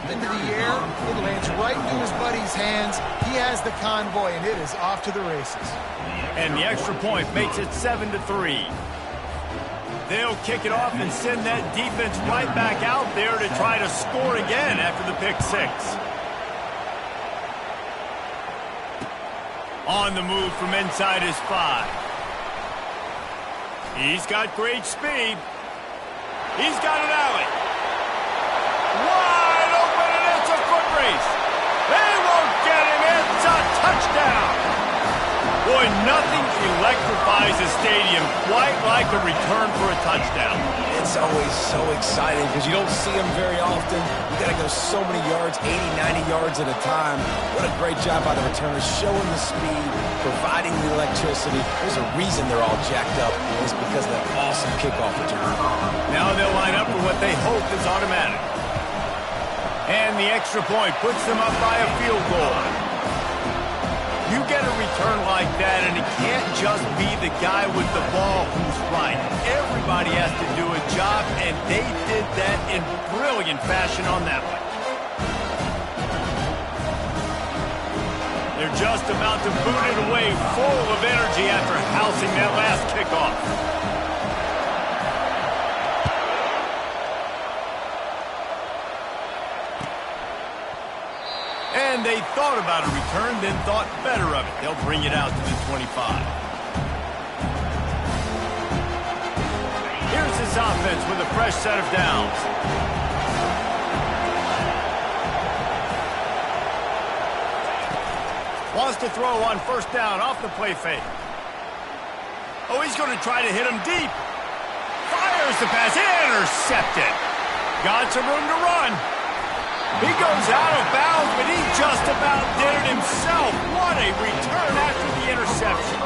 into the air. It lands right into his buddy's hands. He has the convoy, and it is off to the races. And the extra point makes it 7-3. They'll kick it off and send that defense right back out there to try to score again after the pick six. On the move from inside his 5. He's got great speed. He's got an alley. Wide open, and it's a foot race. They won't get him. It's a touchdown. Boy, nothing electrifies a stadium quite like a return for a touchdown. It's always so exciting because you don't see them very often. You got to go so many yards, 80, 90 yards at a time. What a great job by the returners, showing the speed, providing the electricity. There's a reason they're all jacked up. It's because of that awesome kickoff return. Now they'll line up for what they hope is automatic. And the extra point puts them up by a field goal. You get a return like that, and it can't just be the guy with the ball who's right. Everybody has to do a job, and they did that in brilliant fashion on that one. They're just about to boot it away, full of energy after housing that last kickoff. And they thought about a return, then thought better of it. They'll bring it out to the 25. Here's this offense with a fresh set of downs. Wants to throw on first down off the play fake. Oh, he's going to try to hit him deep. Fires the pass. Intercepted. Got some room to run. He goes out of bounds, but he just about did it himself. What a return after the interception.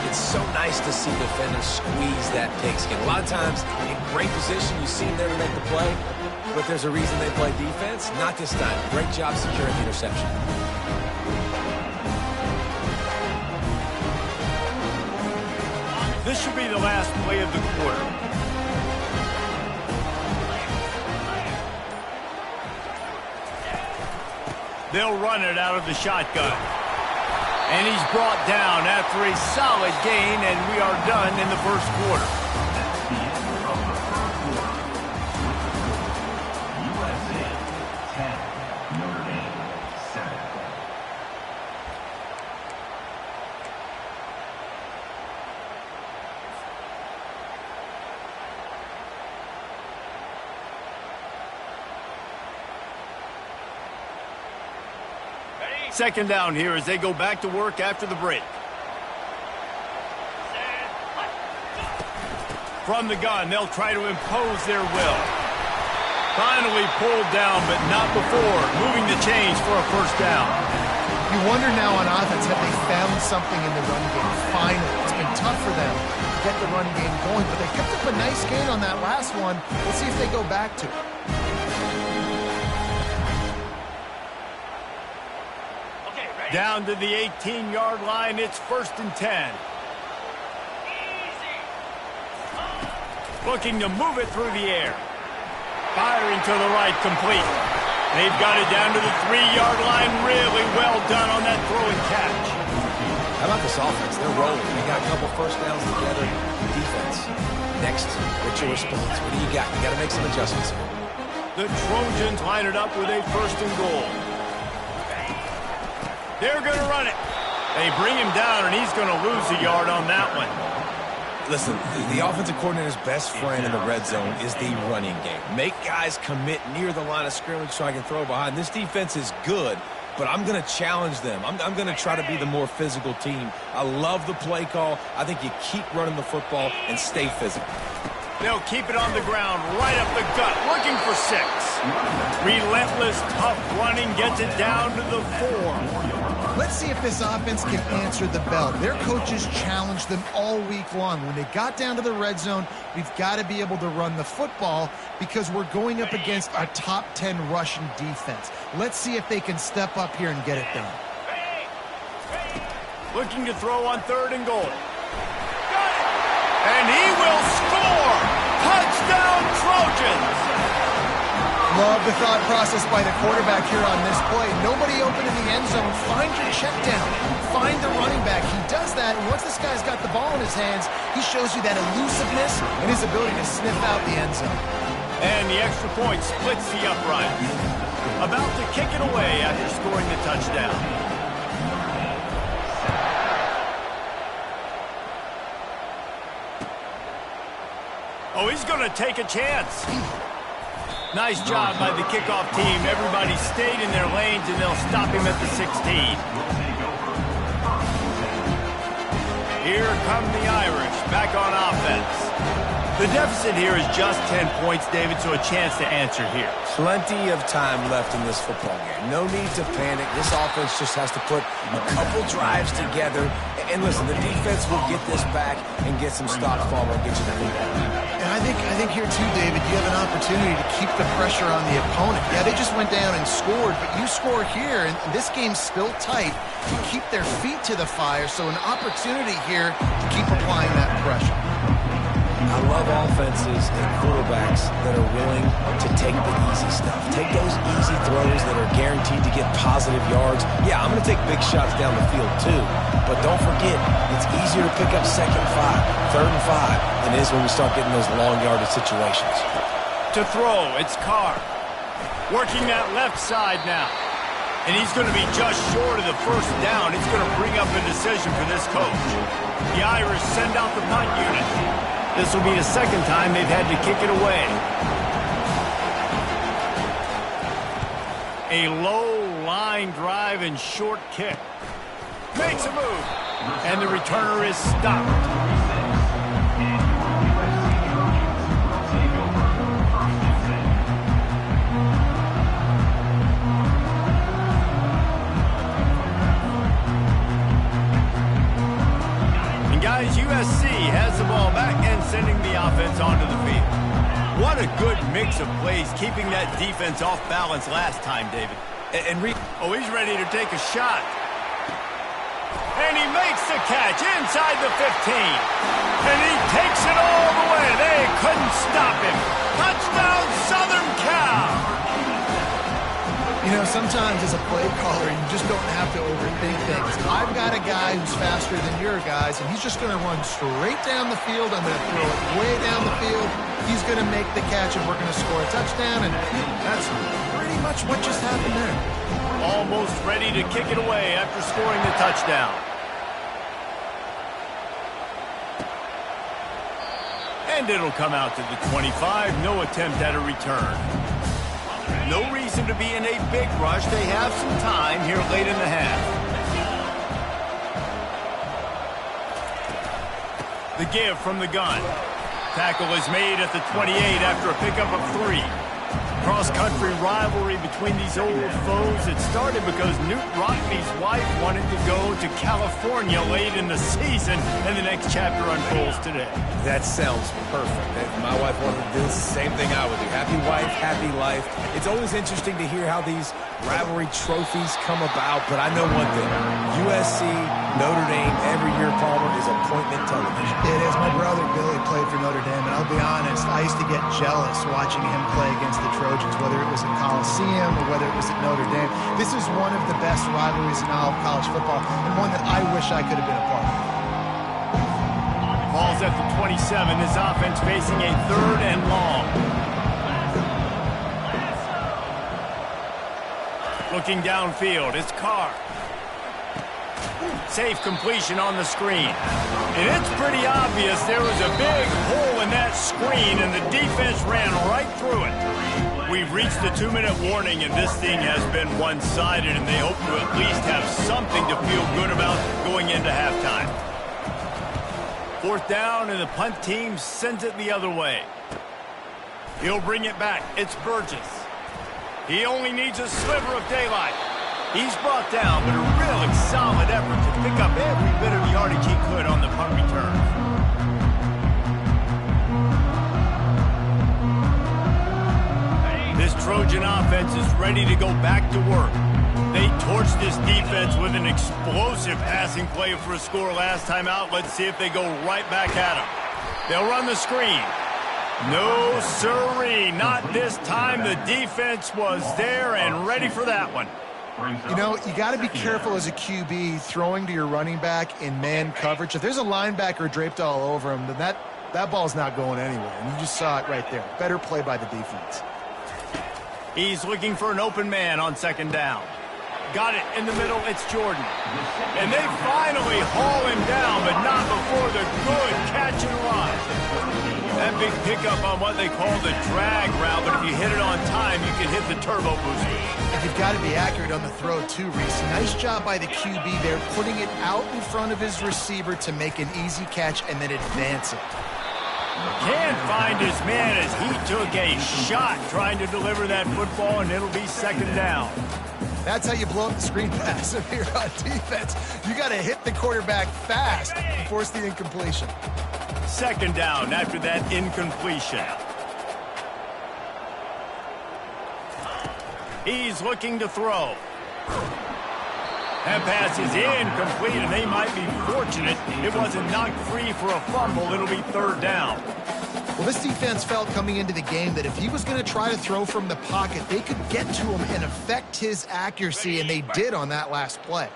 It's so nice to see defenders squeeze that pigskin. A lot of times, in great position, you see them there to make the play, but there's a reason they play defense. Not this time. Great job securing the interception. This should be the last play of the quarter. They'll run it out of the shotgun. And he's brought down after a solid gain, and we are done in the first quarter. Second down here as they go back to work after the break. From the gun, they'll try to impose their will. Finally pulled down, but not before moving the chains for a first down. You wonder now on offense, have they found something in the run game? Finally, it's been tough for them to get the run game going, but they picked up a nice gain on that last one. Let's see if they go back to it. Down to the 18-yard line, it's 1st and 10. Looking to move it through the air. Firing to the right, complete. They've got it down to the 3-yard line. Really well done on that throw and catch. How about this offense? They're rolling. They got a couple first downs together. Defense. Next, what's your response? What do you got? You got to make some adjustments here. The Trojans line it up with a 1st and goal. They're going to run it. They bring him down, and he's going to lose a yard on that one. Listen, the offensive coordinator's best friend in the red zone is the running game. Make guys commit near the line of scrimmage so I can throw behind. This defense is good, but I'm going to challenge them. I'm going to try to be the more physical team. I love the play call. I think you keep running the football and stay physical. They'll keep it on the ground, right up the gut, looking for 6. Relentless, tough running gets it down to the 4. Let's see if this offense can answer the bell. Their coaches challenged them all week long. When they got down to the red zone, we've got to be able to run the football because we're going up against a top 10 Russian defense. Let's see if they can step up here and get it done. Looking to throw on 3rd and goal. And he will score! Touchdown, Trojans! Love the thought process by the quarterback here on this play. Nobody open in the end zone. Find your check down. Find the running back. He does that, and once this guy's got the ball in his hands, he shows you that elusiveness and his ability to sniff out the end zone. And the extra point splits the uprights. About to kick it away after scoring the touchdown. Oh, he's going to take a chance. Nice job by the kickoff team. Everybody stayed in their lanes, and they'll stop him at the 16. Here come the Irish, back on offense. The deficit here is just 10 points, David, so a chance to answer here. Plenty of time left in this football game. No need to panic. This offense just has to put a couple drives together. And listen, the defense will get this back and get some stops forward and get you the football. And I think here too, David, you have an opportunity to keep the pressure on the opponent. Yeah, they just went down and scored, but you score here, and this game's still tight. You keep their feet to the fire, so an opportunity here to keep applying that pressure. I love offenses and quarterbacks that are willing to take the easy stuff. Take those easy throws that are guaranteed to get positive yards. Yeah, I'm going to take big shots down the field too. But don't forget, it's easier to pick up 2nd and 5, 3rd and 5 than it is when we start getting those long yardage situations. To throw, it's Carr. Working that left side now. And he's going to be just short of the first down. It's going to bring up a decision for this coach. The Irish send out the punt unit. This will be the second time they've had to kick it away. A low line drive and short kick. Makes a move. And the returner is stopped. Guys, USC has the ball back and sending the offense onto the field. What a good mix of plays, keeping that defense off balance last time, David. Oh, he's ready to take a shot. And he makes the catch inside the 15. And he takes it all the way. They couldn't stop him. Touchdown, Southern Cal. You know, sometimes as a play caller, you just don't have to overthink things. I've got a guy who's faster than your guys, and he's just going to run straight down the field. I'm going to throw it way down the field. He's going to make the catch, and we're going to score a touchdown, and that's pretty much what just happened there. Almost ready to kick it away after scoring the touchdown. And it'll come out to the 25. No attempt at a return. No reason to be in a big rush. They have some time here late in the half. The give from the gun. Tackle is made at the 28 after a pickup of 3. Cross-country rivalry between these old foes. It started because Newt Rockney's wife wanted to go to California late in the season, and the next chapter unfolds today. That sounds perfect. My wife wanted to do the same thing I would do. Happy wife, happy life. It's always interesting to hear how these rivalry trophies come about, but I know one thing. USC, Notre Dame, every year, Palmer, is appointment television. It is. My brother Billy played for Notre Dame, and I'll be honest, I used to get jealous watching him play against the Trojans, whether it was at Coliseum or whether it was at Notre Dame. This is one of the best rivalries in all of college football, and one that I wish I could have been a part of. Ball's at the 27. This offense facing a 3rd and long. Looking downfield, it's Carr. Safe completion on the screen. And it's pretty obvious there was a big hole in that screen, and the defense ran right through it. We've reached the 2-minute warning, and this thing has been one-sided, and they hope to at least have something to feel good about going into halftime. 4th down, and the punt team sends it the other way. He'll bring it back. It's Burgess. He only needs a sliver of daylight. He's brought down, but a really solid effort to pick up every bit of yardage he could on the punt return. This Trojan offense is ready to go back to work. They torched this defense with an explosive passing play for a score last time out. Let's see if they go right back at them. They'll run the screen. No, sirree. Not this time. The defense was there and ready for that one. You know, you got to be careful as a QB throwing to your running back in man coverage. If there's a linebacker draped all over him, then that ball's not going anywhere. And you just saw it right there. Better play by the defense. He's looking for an open man on second down. Got it in the middle. It's Jordan. And they finally haul him down, but not before the good catch and run. That big pickup on what they call the drag route, but if you hit it on time, you can hit the turbo booster. And you've got to be accurate on the throw too, Reese. Nice job by the QB there, putting it out in front of his receiver to make an easy catch and then advance it. Can't find his man as he took a shot trying to deliver that football, and it'll be second down. That's how you blow up the screen pass if you're on defense. You got to hit the quarterback fast and force the incompletion. Second down after that incompletion. He's looking to throw. That pass is incomplete, and they might be fortunate it wasn't knocked free for a fumble. It'll be third down. Well, this defense felt coming into the game that if he was going to try to throw from the pocket, they could get to him and affect his accuracy, and they did on that last play.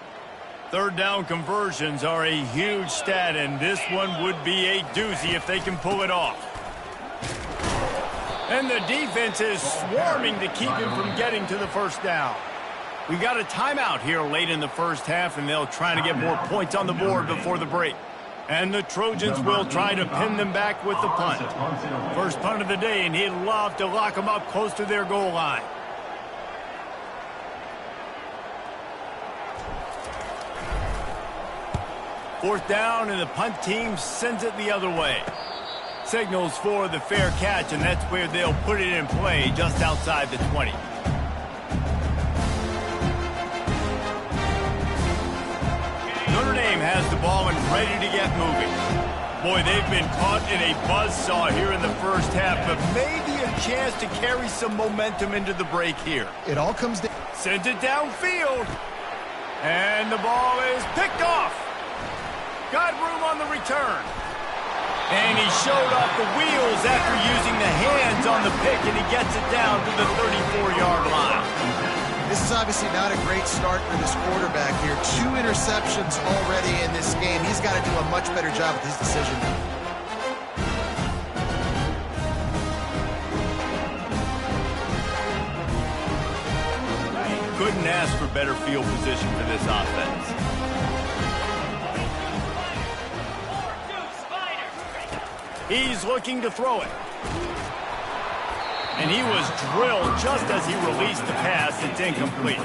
Third down conversions are a huge stat, and this one would be a doozy if they can pull it off. And the defense is swarming to keep him from getting to the first down. We got a timeout here late in the first half, and they'll try to get more points on the board before the break. And the Trojans will try to pin them back with the punt. First punt of the day, and he'd love to lock them up close to their goal line. Fourth down, and the punt team sends it the other way. Signals for the fair catch, and that's where they'll put it in play, just outside the 20. Notre Dame has the ball and ready to get moving. Boy, they've been caught in a buzzsaw here in the first half, but maybe a chance to carry some momentum into the break here. It all comes down. Sent it downfield. And the ball is picked off. Got room on the return. And he showed off the wheels after using the hands on the pick, and he gets it down to the 34-yard line. This is obviously not a great start for this quarterback here. 2 interceptions already in this game. He's got to do a much better job with his decision. Couldn't ask for better field position for this offense. He's looking to throw it. And he was drilled just as he released the pass. It's incomplete.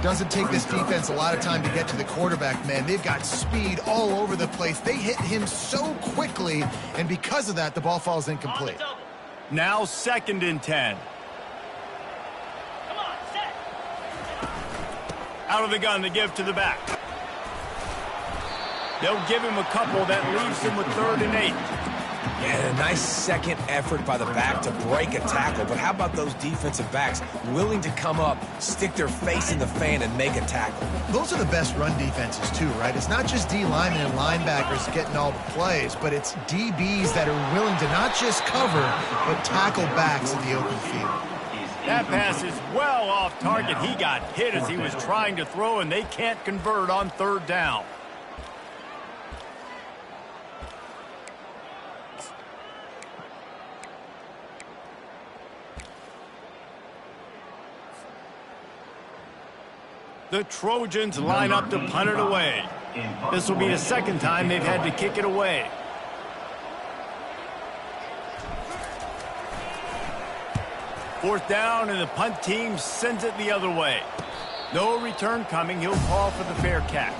Doesn't take this defense a lot of time to get to the quarterback, man. They've got speed all over the place. They hit him so quickly, and because of that, the ball falls incomplete. Now 2nd and 10. Out of the gun to give to the back. They'll give him a couple. That leaves him with 3rd and 8. Yeah, a nice second effort by the back to break a tackle. But how about those defensive backs willing to come up, stick their face in the fan, and make a tackle? Those are the best run defenses, too, right? It's not just D linemen and linebackers getting all the plays, but it's DBs that are willing to not just cover, but tackle backs in the open field. That pass is well off target. He got hit as he was trying to throw, and they can't convert on 3rd down. The Trojans line up to punt it away. This will be the 2nd time they've had to kick it away. Fourth down, and the punt team sends it the other way. No return coming. He'll call for the fair catch.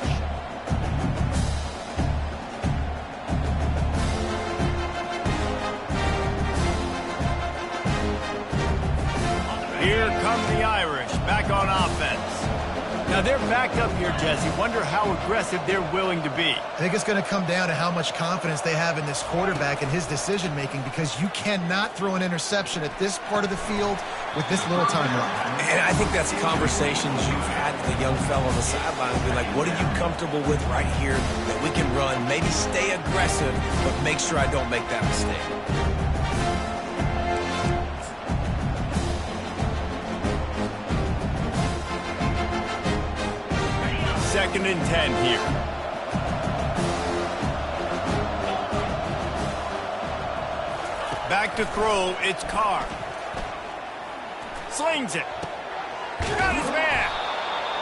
Here come the Irish, back on offense. Now they're backed up here, Jesse. Wonder how aggressive they're willing to be. I think it's going to come down to how much confidence they have in this quarterback and his decision-making, because you cannot throw an interception at this part of the field with this little time left. And I think that's conversations you've had with a young fellow on the sidelines. Be like, what are you comfortable with right here that we can run? Maybe stay aggressive, but make sure I don't make that mistake. 2nd and 10 here. Back to throw, it's Carr. Slings it. Got his man.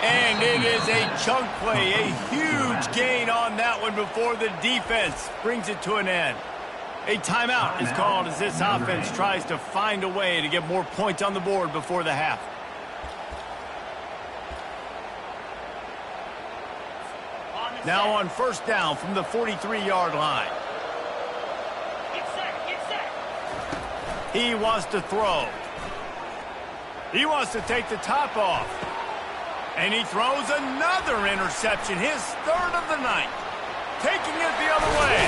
And it is a chunk play, a huge gain on that one before the defense brings it to an end. A timeout is called as this offense tries to find a way to get more points on the board before the half. Now on 1st down from the 43-yard line. He wants to throw. He wants to take the top off. And he throws another interception, his 3rd of the night. Taking it the other way.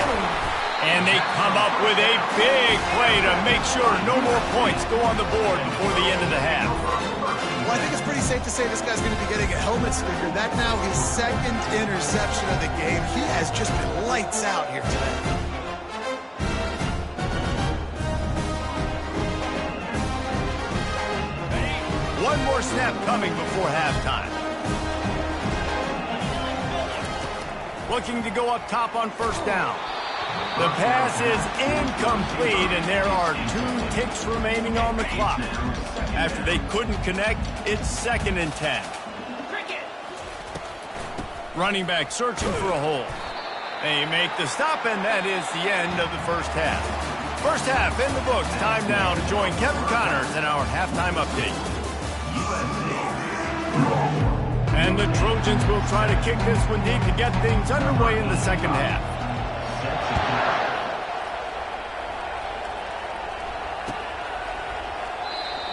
And they come up with a big play to make sure no more points go on the board before the end of the half. Well, I think it's pretty safe to say this guy's going to be getting a helmet sticker. That now his 2nd interception of the game. He has just been lights out here today. One more snap coming before halftime. Looking to go up top on 1st down. The pass is incomplete, and there are 2 ticks remaining on the clock. After they couldn't connect, it's 2nd and 10. Running back searching for a hole. They make the stop, and that is the end of the 1st half. 1st half in the books. Time now to join Kevin Connors in our halftime update. And the Trojans will try to kick this one deep to get things underway in the 2nd half.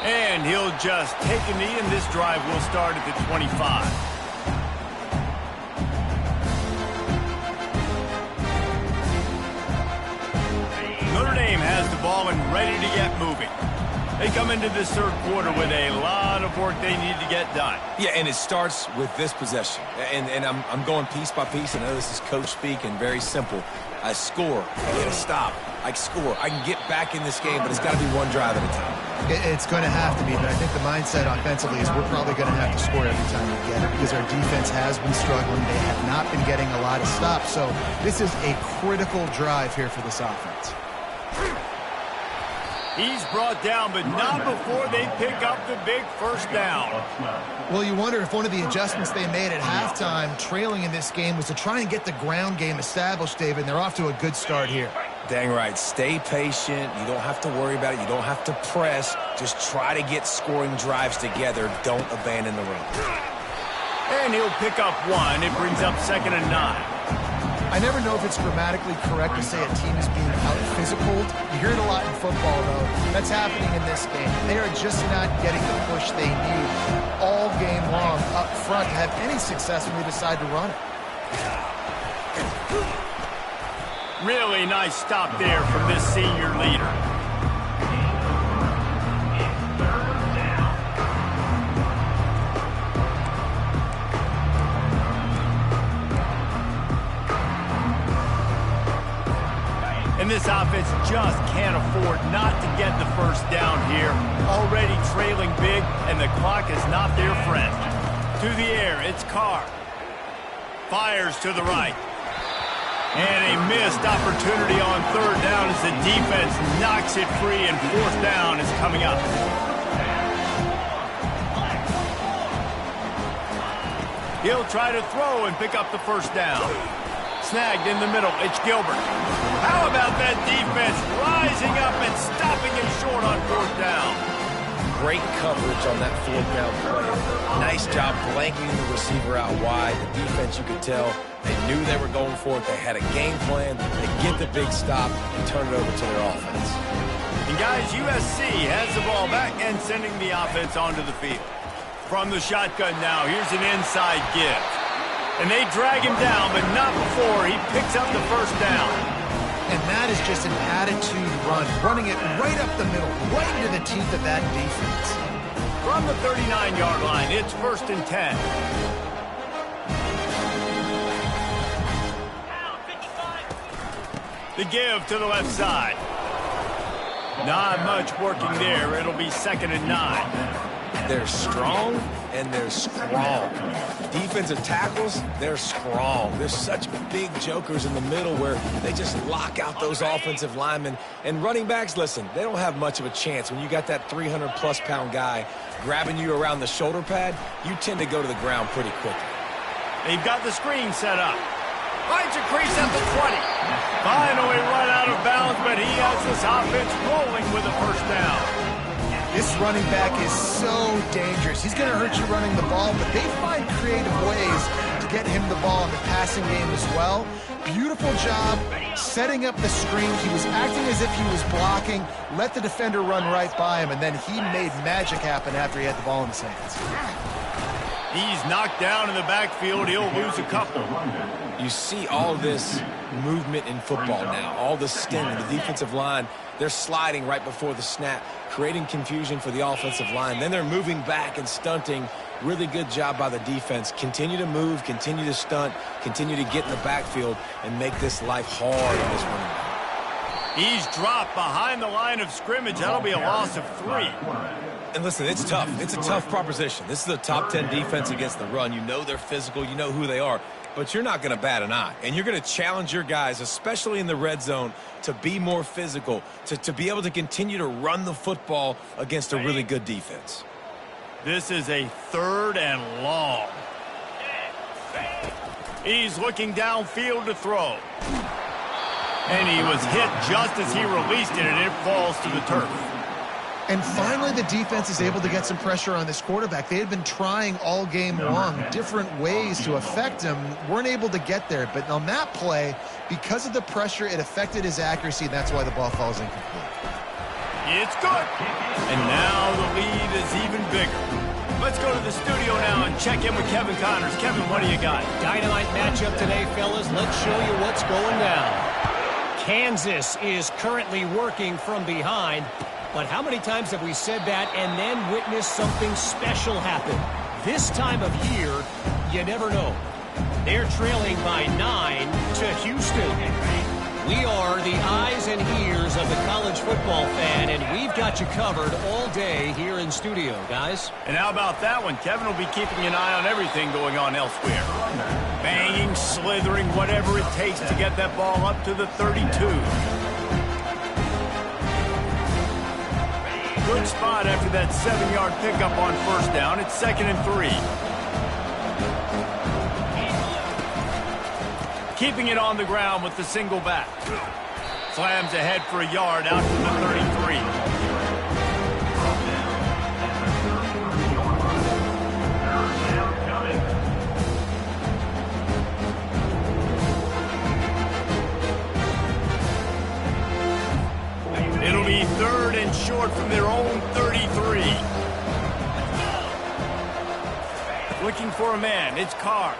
And he'll just take a knee, and this drive will start at the 25. Notre Dame has the ball and ready to get moving. They come into this 3rd quarter with a lot of work they need to get done. Yeah, and it starts with this possession. And I'm going piece by piece. I know this is coach speak and very simple. I score, I get a stop, I score. I can get back in this game, but it's got to be one drive at a time. It's going to have to be, but I think the mindset offensively is we're probably going to have to score every time we get it because our defense has been struggling. They have not been getting a lot of stops. So this is a critical drive here for this offense. He's brought down, but not before they pick up the big 1st down. Well, you wonder if one of the adjustments they made at halftime, trailing in this game, was to try and get the ground game established, David, and they're off to a good start here. Dang right. Stay patient. You don't have to worry about it. You don't have to press. Just try to get scoring drives together. Don't abandon the run. And he'll pick up 1. It brings up 2nd and 9. I never know if it's grammatically correct to say a team is being out-physicaled. You hear it a lot in football, though. That's happening in this game. They are just not getting the push they need all game long up front to have any success when they decide to run it. Really nice stop there from this senior leader. And this offense just can't afford not to get the 1st down here. Already trailing big, and the clock is not their friend. To the air, it's Carr. Fires to the right. And a missed opportunity on 3rd down as the defense knocks it free, and 4th down is coming up. He'll try to throw and pick up the 1st down. Snagged in the middle, it's Gilbert. How about that defense rising up and stopping him short on 4th down? Great coverage on that 4th down play. Nice job blanking the receiver out wide. The defense, you could tell, they knew they were going for it. They had a game plan. They get the big stop and turn it over to their offense. And guys, USC has the ball back and sending the offense onto the field. From the shotgun now, here's an inside give. And they drag him down, but not before he picks up the 1st down. And that is just an attitude run, running it right up the middle, right into the teeth of that defense. From the 39-yard line, it's 1st and 10. The give to the left side. Not much working there. It'll be 2nd and 9. They're strong, and they're strong. Defensive tackles, they're strong. There's such big jokers in the middle where they just lock out those offensive linemen. And running backs, listen, they don't have much of a chance. When you got that 300-plus pound guy grabbing you around the shoulder pad, you tend to go to the ground pretty quickly. They've got the screen set up. Finds a crease at the 20. Finally run out of bounds, but he has this offense rolling with a first down. This running back is so dangerous. He's going to hurt you running the ball, but they find creative ways to get him the ball in the passing game as well. Beautiful job setting up the screen. He was acting as if he was blocking, let the defender run right by him, and then he made magic happen after he had the ball in his hands. He's knocked down in the backfield. He'll lose a couple. You see all this movement in football now, all the sting in the defensive line. They're sliding right before the snap, creating confusion for the offensive line. Then they're moving back and stunting. Really good job by the defense. Continue to move, continue to stunt, continue to get in the backfield and make this life hard on this running back. He's dropped behind the line of scrimmage. That'll be a loss of 3. And listen, it's tough. It's a tough proposition. This is a top 10 defense against the run. You know they're physical. You know who they are. But you're not going to bat an eye. And you're going to challenge your guys, especially in the red zone, to be more physical, to be able to continue to run the football against a really good defense. This is a 3rd and long. He's looking downfield to throw. And he was hit just as he released it, and it falls to the turf. And finally, the defense is able to get some pressure on this quarterback. They had been trying all game long different ways to affect him, weren't able to get there. But on that play, because of the pressure, it affected his accuracy, and that's why the ball falls incomplete. It's good. And now the lead is even bigger. Let's go to the studio now and check in with Kevin Connors. Kevin, what do you got? Dynamite matchup today, fellas. Let's show you what's going down. Kansas is currently working from behind. But how many times have we said that and then witnessed something special happen? This time of year, you never know. They're trailing by 9 to Houston. We are the eyes and ears of the college football fan, and we've got you covered all day here in studio, guys. And how about that one? Kevin will be keeping an eye on everything going on elsewhere. Banging, slithering, whatever it takes to get that ball up to the 32. Good spot after that 7-yard pickup on first down. It's 2nd and 3. Keeping it on the ground with the single back. Slams ahead for a yard out to the 33. It'll be 3rd and short from their own 33. Looking for a man. It's Carr.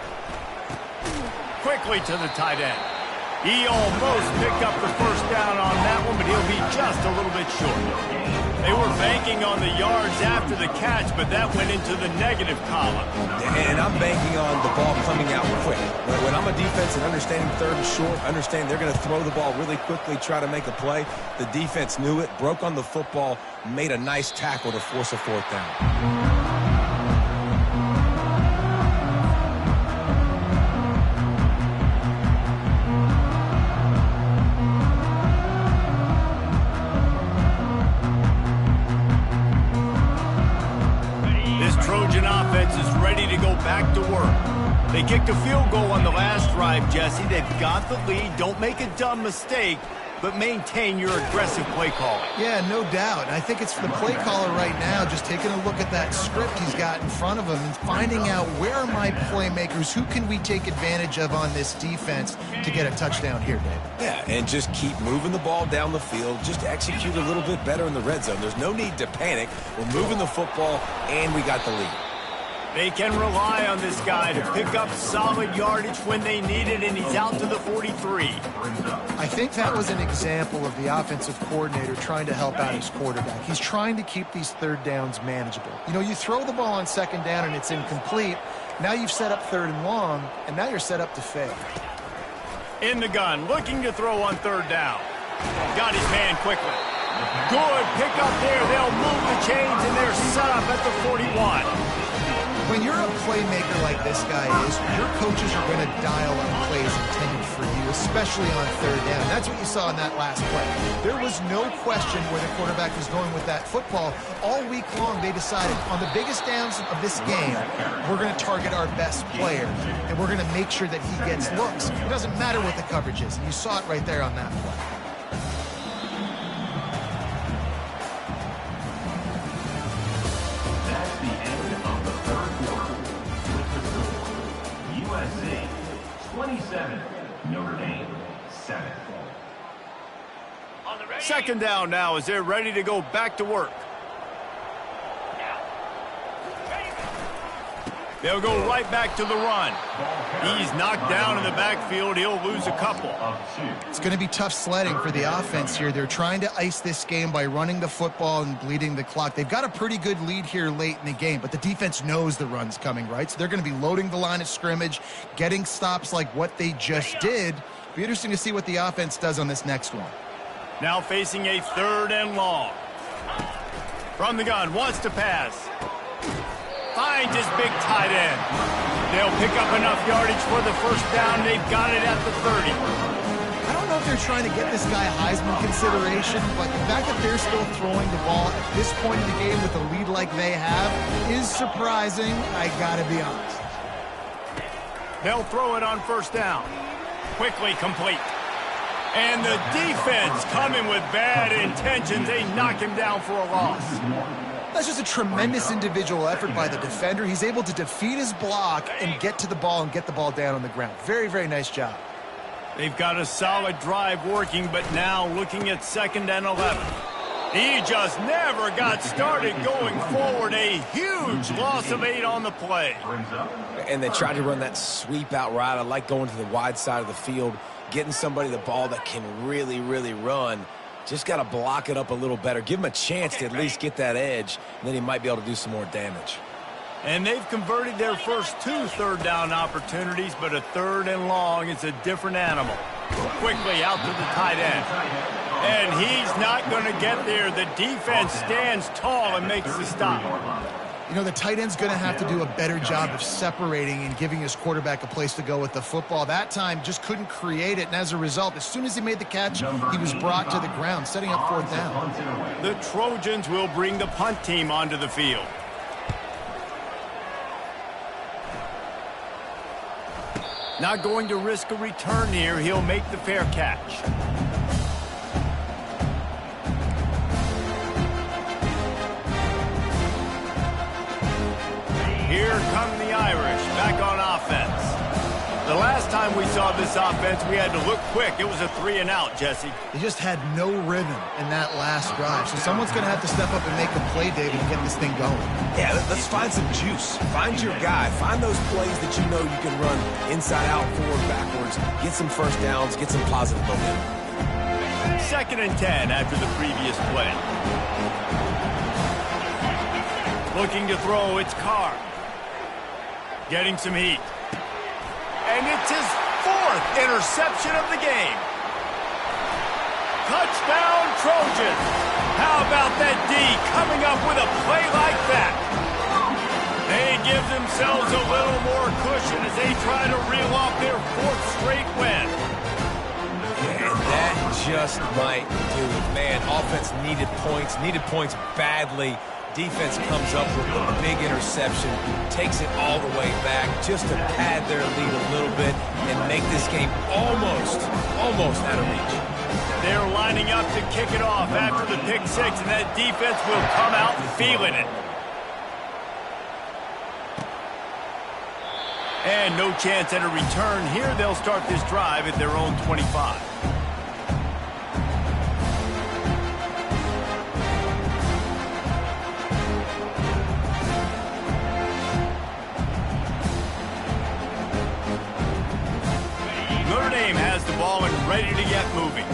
Quickly to the tight end. He almost picked up the first down on that one, but he'll be just a little bit short. They were banking on the yards after the catch, but that went into the negative column. And I'm banking on the ball coming out quick. When I'm a defense and understanding 3rd and short, understand they're going to throw the ball really quickly, try to make a play. The defense knew it, broke on the football, made a nice tackle to force a 4th down. Back to work. They kicked a field goal on the last drive, Jesse. They've got the lead. Don't make a dumb mistake, but maintain your aggressive play calling. Yeah, no doubt. I think it's the play caller right now just taking a look at that script he's got in front of him and finding out where are my playmakers, who can we take advantage of on this defense to get a touchdown here, Dave. Yeah, and just keep moving the ball down the field. Just execute a little bit better in the red zone. There's no need to panic. We're moving the football, and we got the lead. They can rely on this guy to pick up solid yardage when they need it, and he's out to the 43. I think that was an example of the offensive coordinator trying to help out his quarterback. He's trying to keep these 3rd downs manageable. You know, you throw the ball on 2nd down and it's incomplete. Now you've set up 3rd and long, and now you're set up to fail. In the gun, looking to throw on 3rd down. Got his man quickly. Good pick up there. They'll move the chains, and they're set up at the 41. When you're a playmaker like this guy is, your coaches are going to dial up plays intended for you, especially on third down. That's what you saw in that last play. There was no question where the quarterback was going with that football. All week long, they decided on the biggest downs of this game, we're going to target our best player, and we're going to make sure that he gets looks. It doesn't matter what the coverage is, and you saw it right there on that play. USA 27, Notre Dame 7. Second down now as they're ready to go back to work. They'll go right back to the run. He's knocked down in the backfield. He'll lose a couple. It's going to be tough sledding for the offense here. They're trying to ice this game by running the football and bleeding the clock. They've got a pretty good lead here late in the game, but the defense knows the run's coming, right? So they're going to be loading the line of scrimmage, getting stops like what they just did. Be interesting to see what the offense does on this next one. Now facing a third and long. From the gun, wants to pass. Finds his big tight end. They'll pick up enough yardage for the first down. They've got it at the 30. I don't know if they're trying to get this guy Heisman consideration, but the fact that they're still throwing the ball at this point in the game with a lead like they have is surprising, I gotta be honest. They'll throw it on first down. Quickly complete. And the defense coming with bad intentions. They knock him down for a loss. That's just a tremendous individual effort by the defender. He's able to defeat his block and get to the ball and get the ball down on the ground. Very, very nice job. They've got a solid drive working, but now looking at 2nd and 11. He just never got started going forward. A huge loss of 8 on the play. And they tried to run that sweep out right. I like going to the wide side of the field, getting somebody the ball that can really, really run. Just got to block it up a little better. Give him a chance to at least get that edge, and then he might be able to do some more damage. And they've converted their first 2 third down opportunities, but a 3rd and long is a different animal. Quickly out to the tight end. And he's not going to get there. The defense stands tall and makes the stop. You know, the tight end's going to have to do a better job of separating and giving his quarterback a place to go with the football. That time just couldn't create it, and as a result, as soon as he made the catch, he was brought to the ground, setting up 4th down. The Trojans will bring the punt team onto the field. Not going to risk a return here. He'll make the fair catch. Here come the Irish, back on offense. The last time we saw this offense, we had to look quick. It was a 3-and-out, Jesse. They just had no rhythm in that last drive, so someone's going to have to step up and make a play, David, and get this thing going. Yeah, let's find some juice. Find your guy. Find those plays that you know you can run inside out, forward, backwards. Get some first downs. Get some positive momentum. 2nd and 10 after the previous play. Looking to throw, it's Carr. Getting some heat. And it's his 4th interception of the game. Touchdown, Trojans. How about that D coming up with a play like that? They give themselves a little more cushion as they try to reel off their 4th straight win. And that just might do it. Man, offense needed points badly. Defense comes up with a big interception, takes it all the way back just to pad their lead a little bit and make this game almost out of reach. They're lining up to kick it off after the pick 6, and that defense will come out feeling it. And no chance at a return here. They'll start this drive at their own 25. Notre Dame has the ball and ready to get moving.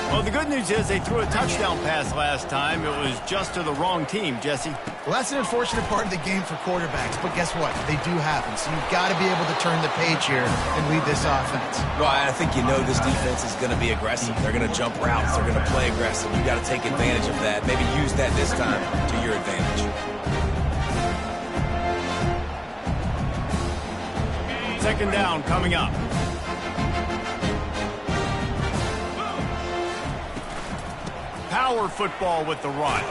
Well, the good news is they threw a touchdown pass last time. It was just to the wrong team, Jesse. Well, that's an unfortunate part of the game for quarterbacks, but guess what? They do happen, so you've got to be able to turn the page here and lead this offense. Well, I think you know this defense is going to be aggressive. They're going to jump routes. They're going to play aggressive. You've got to take advantage of that. Maybe use that this time to your advantage. Second down coming up. Power football with the run.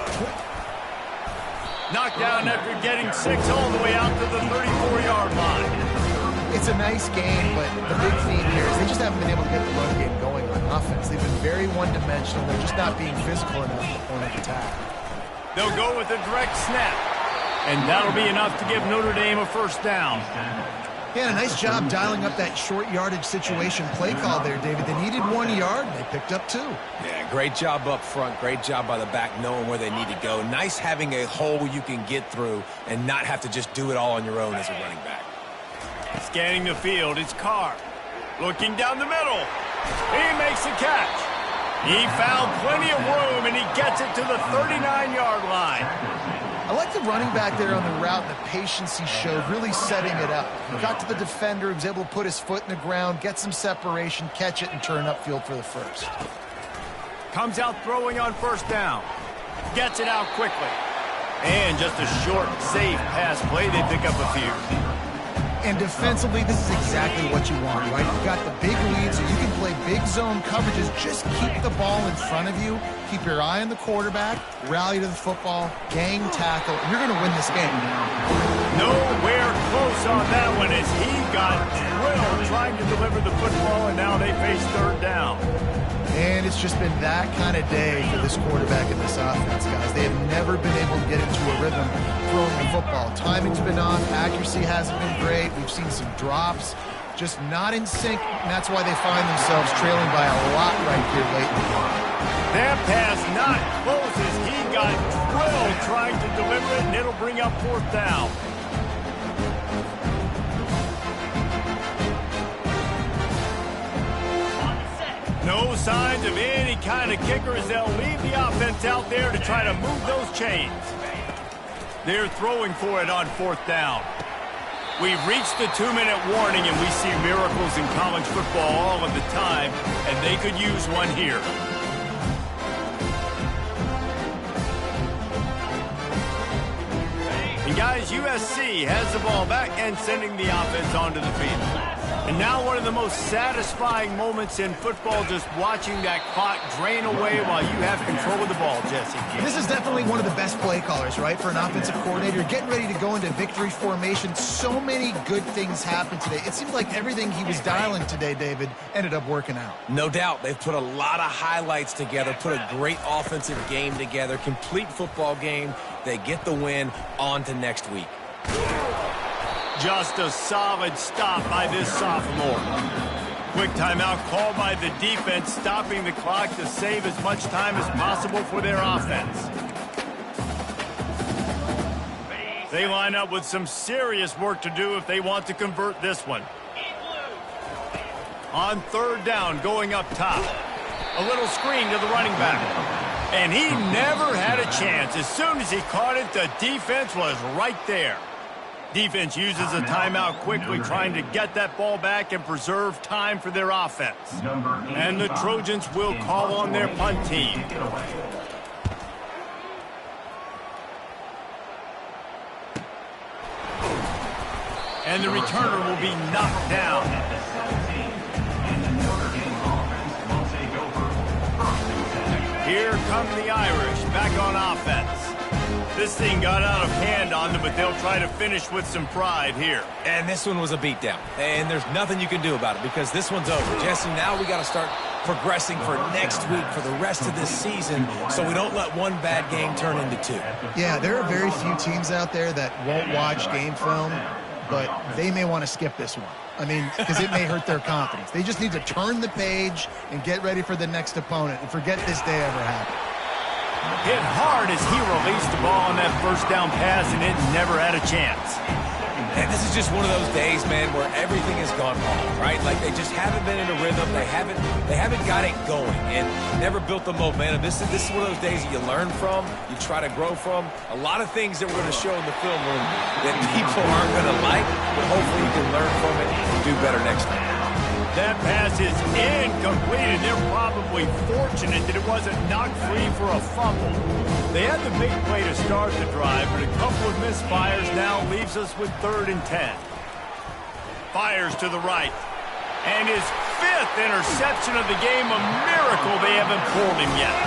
Knocked down after getting 6 all the way out to the 34-yard line. It's a nice game, but the big theme here is they just haven't been able to get the run game going on offense. They've been very one-dimensional. They're just not being physical enough at the point of attack. They'll go with a direct snap. And that'll be enough to give Notre Dame a first down. Yeah, a nice job dialing up that short yardage situation play call there, David. They needed 1 yard, and they picked up 2. Yeah, great job up front. Great job by the back knowing where they need to go. Nice having a hole you can get through and not have to just do it all on your own as a running back. Scanning the field, it's Carr. Looking down the middle. He makes the catch. He found plenty of room, and he gets it to the 39-yard line. I like the running back there on the route and the patience he showed, really setting it up. He got to the defender, he was able to put his foot in the ground, get some separation, catch it, and turn upfield for the first. Comes out throwing on first down. Gets it out quickly. And just a short, safe pass play. They pick up a few. And defensively, this is exactly what you want, right? You've got the big lead, so you can play big zone coverages. Just keep the ball in front of you. Keep your eye on the quarterback. Rally to the football. Gang tackle. And you're going to win this game. Nowhere close on that one as he got drilled trying to deliver the football, and now they face third down. And it's just been that kind of day for this quarterback in this offense, guys. They have never been able to get into a rhythm throwing the football. Timing's been off. Accuracy hasn't been great. We've seen some drops. Just not in sync, and that's why they find themselves trailing by a lot right here late in the game. That pass not close as he got drilled trying to deliver it, and it'll bring up fourth down. No signs of any kind of kicker as they'll leave the offense out there to try to move those chains. They're throwing for it on fourth down. We've reached the 2-minute warning, and we see miracles in college football all of the time, and they could use one here. And guys, USC has the ball back and sending the offense onto the field. And now one of the most satisfying moments in football, just watching that clock drain away while you have control of the ball, Jesse. This is definitely one of the best play callers, right, for an offensive coordinator. Getting ready to go into victory formation. So many good things happened today. It seemed like everything he was dialing today, David, ended up working out. No doubt. They've put a lot of highlights together, put a great offensive game together, complete football game. They get the win. On to next week. Just a solid stop by this sophomore. Quick timeout called by the defense, stopping the clock to save as much time as possible for their offense. They line up with some serious work to do if they want to convert this one. On third down, going up top. A little screen to the running back. And he never had a chance. As soon as he caught it, the defense was right there. Defense uses a timeout quickly, trying to get that ball back and preserve time for their offense. And the Trojans will call on their punt team. And the returner will be knocked down. Here come the Irish, back on offense. This thing got out of hand on them, but they'll try to finish with some pride here. And this one was a beatdown. And there's nothing you can do about it because this one's over. Jesse, now we got to start progressing for next week, for the rest of this season, so we don't let one bad game turn into 2. Yeah, there are very few teams out there that won't watch game film, but they may want to skip this one. I mean, because it may hurt their confidence. They just need to turn the page and get ready for the next opponent and forget this day ever happened. Hit hard as he released the ball on that first down pass, and it never had a chance. And this is just one of those days, man, where everything has gone wrong, right? Like they just haven't been in a rhythm. They haven't got it going and never built the momentum. This is one of those days that you learn from, you try to grow from. A lot of things that we're going to show in the film room that people aren't going to like, but hopefully you can learn from it and do better next time. That pass is incomplete, and they're probably fortunate that it wasn't knocked free for a fumble. They had the big play to start the drive, but a couple of misfires now leaves us with 3rd and 10. Fires to the right. And his 5th interception of the game, a miracle they haven't pulled him yet.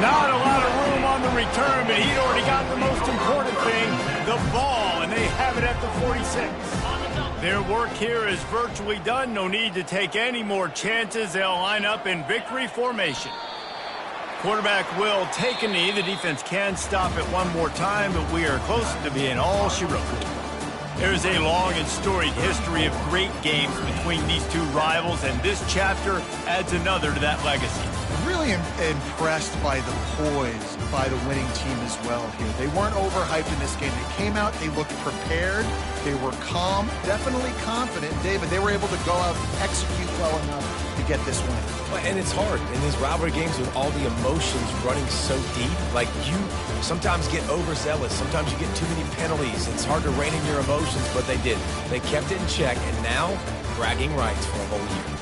Not a lot of room on the return, but he'd already got the most important thing, the ball, and they have it at the 46. Their work here is virtually done. No need to take any more chances. They'll line up in victory formation. Quarterback will take a knee. The defense can stop it one more time, but we are close to being all she wrote. There's a long and storied history of great games between these two rivals, and this chapter adds another to that legacy. Really impressed by the poise by the winning team as well here. They weren't overhyped in this game. They came out, they looked prepared, they were calm, definitely confident. David, they were able to go out and execute well enough to get this win. And it's hard in these rivalry games with all the emotions running so deep. Like, you sometimes get overzealous. Sometimes you get too many penalties. It's hard to rein in your emotions, but they did. They kept it in check, and now bragging rights for a whole year.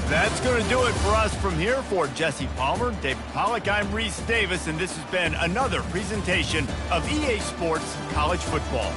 That's going to do it for us from here. For Jesse Palmer, David Pollack, I'm Reese Davis, and this has been another presentation of EA Sports College Football.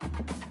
it.